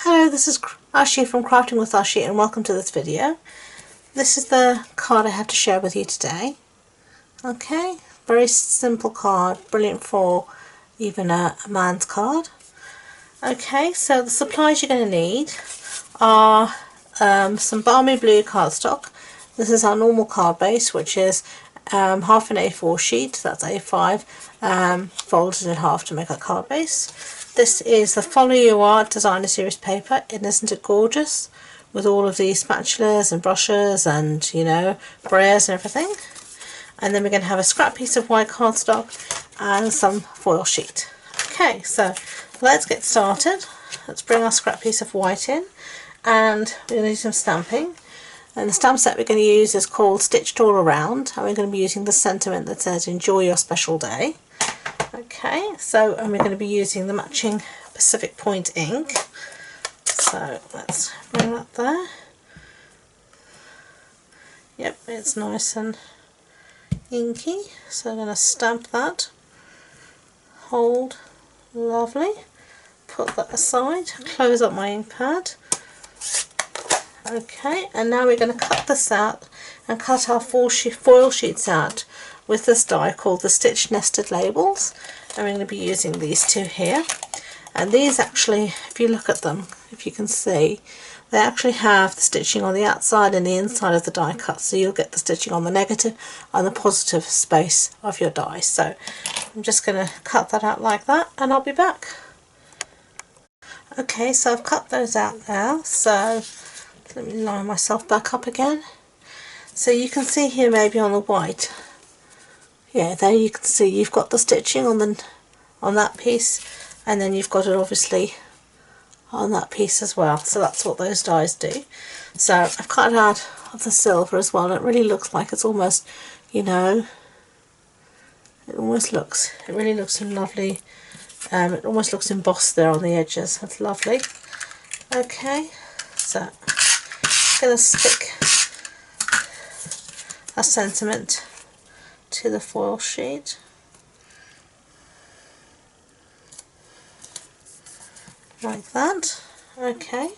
Hello, this is Ashi from Crafting with Ashi and welcome to this video. This is the card I have to share with you today. Okay, very simple card, brilliant for even a man's card. Okay, so the supplies you're going to need are some balmy blue cardstock. This is our normal card base, which is half an A4 sheet, that's A5, folded in half to make a card base. This is the Follow You Art Designer Series paper, and isn't it gorgeous? With all of these spatulas and brushes and, you know, braiers and everything. And then we're going to have a scrap piece of white cardstock and some foil sheet. Okay, so let's get started. Let's bring our scrap piece of white in, and we're going to do some stamping. And the stamp set we're going to use is called Stitched All Around, and we're going to be using the sentiment that says enjoy your special day. Okay, so and we're going to be using the matching Pacific Point ink. So let's bring that there. Yep, it's nice and inky, so I'm going to stamp that. Hold, lovely. Put that aside, close up my ink pad. Okay, and now we're going to cut this out and cut our foil sheets out with this die called the Stitch Nested Labels, and we're going to be using these two here. And these actually, if you look at them, if you can see, they actually have the stitching on the outside and the inside of the die cut, so you'll get the stitching on the negative and the positive space of your die. So I'm just going to cut that out like that and I'll be back. Okay, so I've cut those out now, so let me line myself back up again. So you can see here maybe on the white, yeah, there you can see you've got the stitching on that piece, and then you've got it obviously on that piece as well. So that's what those dies do. So I've cut it out of the silver as well. It really looks like it's almost, you know, it really looks lovely. It almost looks embossed there on the edges. That's lovely. Okay, so I'm going to stick a sentiment to the foil sheet. Like that. Okay,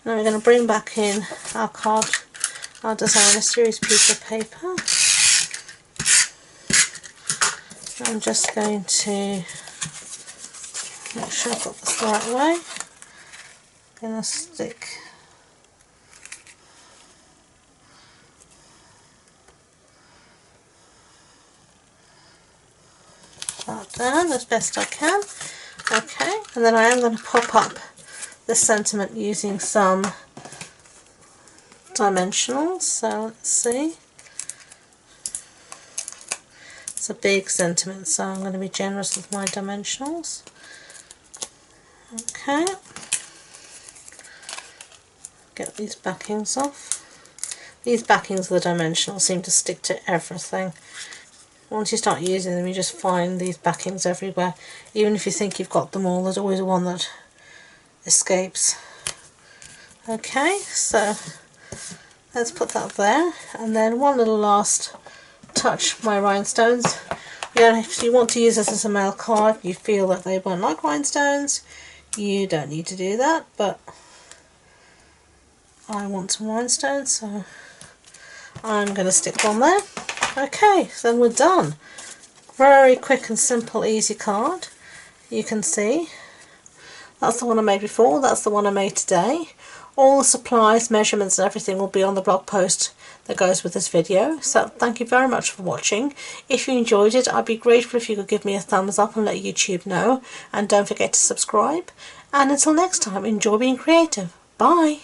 now we're going to bring back in our designer series piece of paper. I'm just going to make sure I've got this the right way. I'm going to stick that down as best I can. Okay, and then I am going to pop up this sentiment using some dimensionals. So let's see. It's a big sentiment, so I'm going to be generous with my dimensionals. Okay. Get these backings off. These backings of the dimensionals seem to stick to everything. Once you start using them, you just find these backings everywhere. Even if you think you've got them all, there's always one that escapes. Okay, so let's put that there. And then one little last touch, my rhinestones. If you want to use this as a mail card, you feel that they won't like rhinestones, you don't need to do that, but I want some rhinestones, so I'm going to stick one there. Okay, so then we're done. Very quick and simple, easy card. You can see that's the one I made before, that's the one I made today. All the supplies, measurements and everything will be on the blog post that goes with this video. So thank you very much for watching. If you enjoyed it, I'd be grateful if you could give me a thumbs up and let YouTube know. And don't forget to subscribe. And until next time, enjoy being creative. Bye!